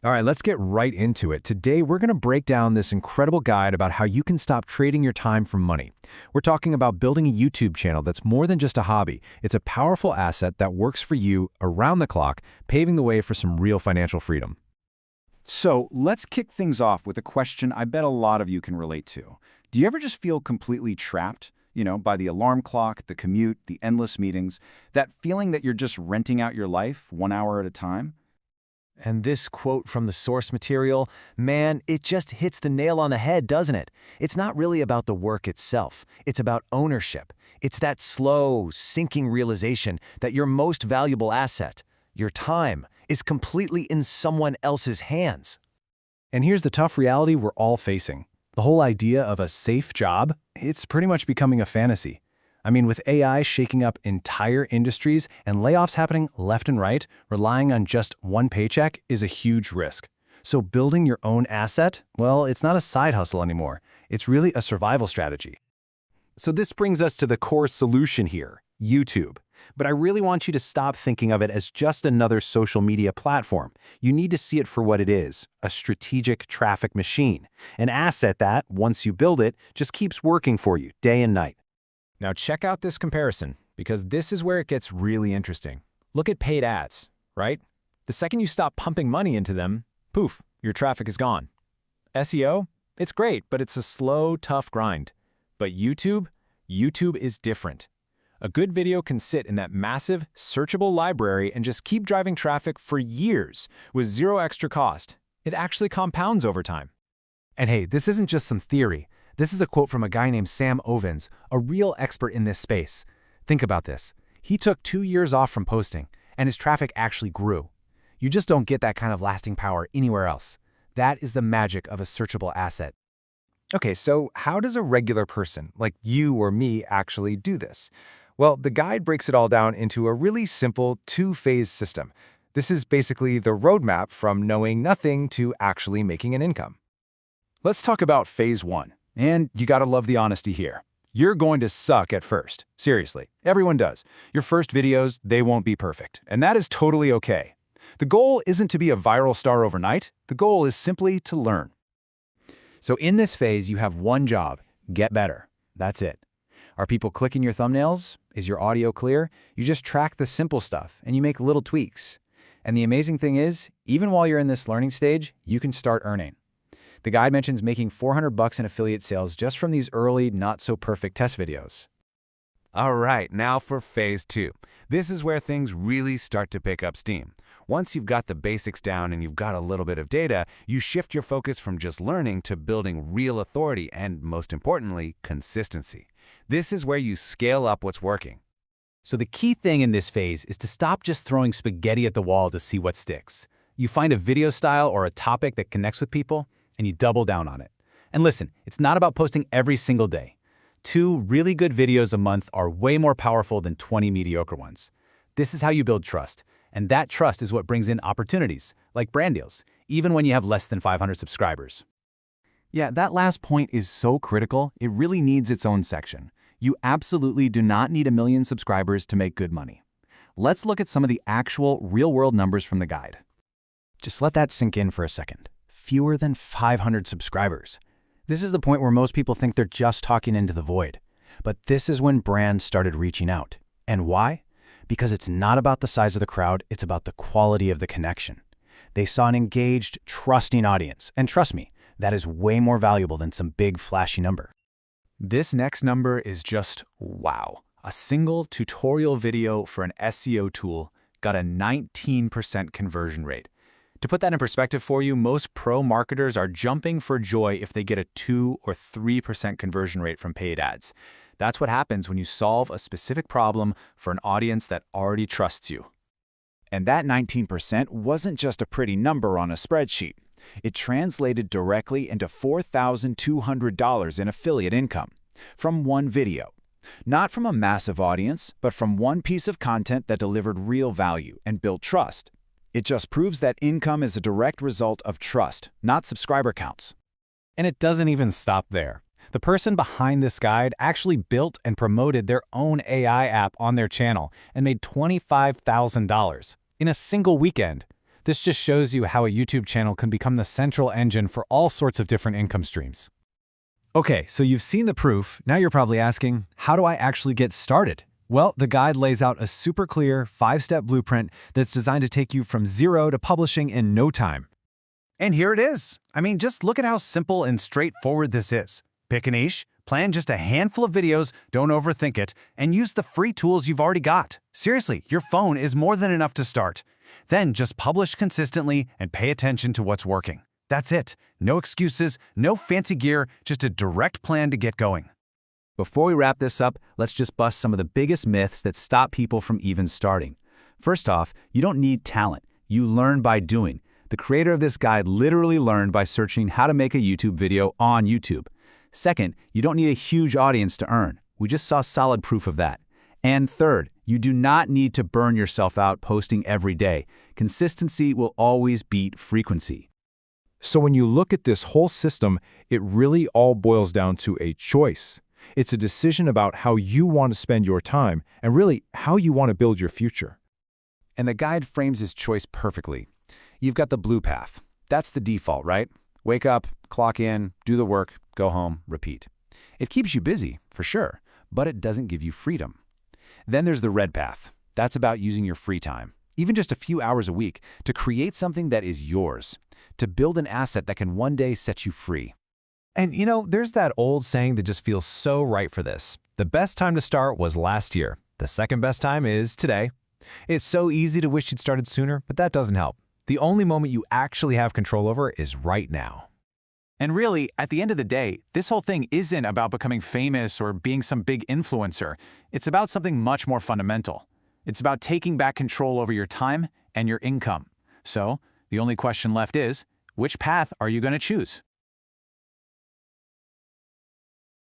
All right, let's get right into it. Today, we're going to break down this incredible guide about how you can stop trading your time for money. We're talking about building a YouTube channel that's more than just a hobby. It's a powerful asset that works for you around the clock, paving the way for some real financial freedom. So let's kick things off with a question I bet a lot of you can relate to. Do you ever just feel completely trapped, by the alarm clock, the commute, the endless meetings, that feeling that you're just renting out your life 1 hour at a time? And this quote from the source material, man, it just hits the nail on the head, doesn't it? It's not really about the work itself. It's about ownership. It's that slow, sinking realization that your most valuable asset, your time, is completely in someone else's hands. And here's the tough reality we're all facing. The whole idea of a safe job, it's pretty much becoming a fantasy. I mean, with AI shaking up entire industries and layoffs happening left and right, relying on just one paycheck is a huge risk. So building your own asset, well, it's not a side hustle anymore. It's really a survival strategy. So this brings us to the core solution here, YouTube. But I really want you to stop thinking of it as just another social media platform. You need to see it for what it is, a strategic traffic machine, an asset that, once you build it, just keeps working for you day and night. Now check out this comparison, because this is where it gets really interesting. Look at paid ads, right? The second you stop pumping money into them, poof, your traffic is gone. SEO? It's great, but it's a slow, tough grind. But YouTube is different. A good video can sit in that massive, searchable library and just keep driving traffic for years with zero extra cost. It actually compounds over time. And hey, this isn't just some theory. This is a quote from a guy named Sam Ovens, a real expert in this space. Think about this. He took 2 years off from posting, and his traffic actually grew. You just don't get that kind of lasting power anywhere else. That is the magic of a searchable asset. Okay, so how does a regular person, like you or me, actually do this? Well, the guide breaks it all down into a really simple two-phase system. This is basically the roadmap from knowing nothing to actually making an income. Let's talk about phase 1. And you gotta love the honesty here. You're going to suck at first. Seriously, everyone does. Your first videos, they won't be perfect, and that is totally okay. The goal isn't to be a viral star overnight. The goal is simply to learn. So in this phase, you have one job: get better. That's it. Are people clicking your thumbnails? Is your audio clear? You just track the simple stuff, and you make little tweaks. And the amazing thing is, even while you're in this learning stage, you can start earning. The guide mentions making $400 in affiliate sales just from these early, not-so-perfect test videos. All right, now for phase 2. This is where things really start to pick up steam. Once you've got the basics down and you've got a little bit of data, you shift your focus from just learning to building real authority and, most importantly, consistency. This is where you scale up what's working. So the key thing in this phase is to stop just throwing spaghetti at the wall to see what sticks. You find a video style or a topic that connects with people, and you double down on it. And listen, it's not about posting every single day. 2 really good videos a month are way more powerful than 20 mediocre ones. This is how you build trust, and that trust is what brings in opportunities, like brand deals, even when you have less than 500 subscribers. Yeah, that last point is so critical, it really needs its own section. You absolutely do not need 1 million subscribers to make good money. Let's look at some of the actual real-world numbers from the guide. Just let that sink in for a second. Fewer than 500 subscribers. This is the point where most people think they're just talking into the void. But this is when brands started reaching out. And why? Because it's not about the size of the crowd, it's about the quality of the connection. They saw an engaged, trusting audience. And trust me, that is way more valuable than some big, flashy number. This next number is just wow. A single tutorial video for an SEO tool got a 19% conversion rate. To put that in perspective for you, most pro marketers are jumping for joy if they get a 2 or 3% conversion rate from paid ads. That's what happens when you solve a specific problem for an audience that already trusts you. And that 19% wasn't just a pretty number on a spreadsheet. It translated directly into $4,200 in affiliate income from one video. Not from a massive audience, but from one piece of content that delivered real value and built trust. It just proves that income is a direct result of trust, not subscriber counts. And it doesn't even stop there. The person behind this guide actually built and promoted their own AI app on their channel and made $25,000 in a single weekend. This just shows you how a YouTube channel can become the central engine for all sorts of different income streams. Okay, so you've seen the proof. Now you're probably asking, how do I actually get started? Well, the guide lays out a super clear 5-step blueprint that's designed to take you from zero to publishing in no time. And here it is. I mean, just look at how simple and straightforward this is. Pick a niche, plan just a handful of videos, don't overthink it, and use the free tools you've already got. Seriously, your phone is more than enough to start. Then just publish consistently and pay attention to what's working. That's it. No excuses, no fancy gear, just a direct plan to get going. Before we wrap this up, let's just bust some of the biggest myths that stop people from even starting. First off, you don't need talent. You learn by doing. The creator of this guide literally learned by searching how to make a YouTube video on YouTube. Second, you don't need a huge audience to earn. We just saw solid proof of that. And third, you do not need to burn yourself out posting every day. Consistency will always beat frequency. So when you look at this whole system, it really all boils down to a choice. It's a decision about how you want to spend your time and really how you want to build your future. And the guide frames his choice perfectly. You've got the blue path. That's the default, right? Wake up, clock in, do the work, go home, repeat. It keeps you busy, for sure, but it doesn't give you freedom. Then there's the red path. That's about using your free time, even just a few hours a week, to create something that is yours, to build an asset that can one day set you free. And you know, there's that old saying that just feels so right for this. The best time to start was last year. The second best time is today. It's so easy to wish you'd started sooner, but that doesn't help. The only moment you actually have control over is right now. And really, at the end of the day, this whole thing isn't about becoming famous or being some big influencer. It's about something much more fundamental. It's about taking back control over your time and your income. So, the only question left is, which path are you going to choose?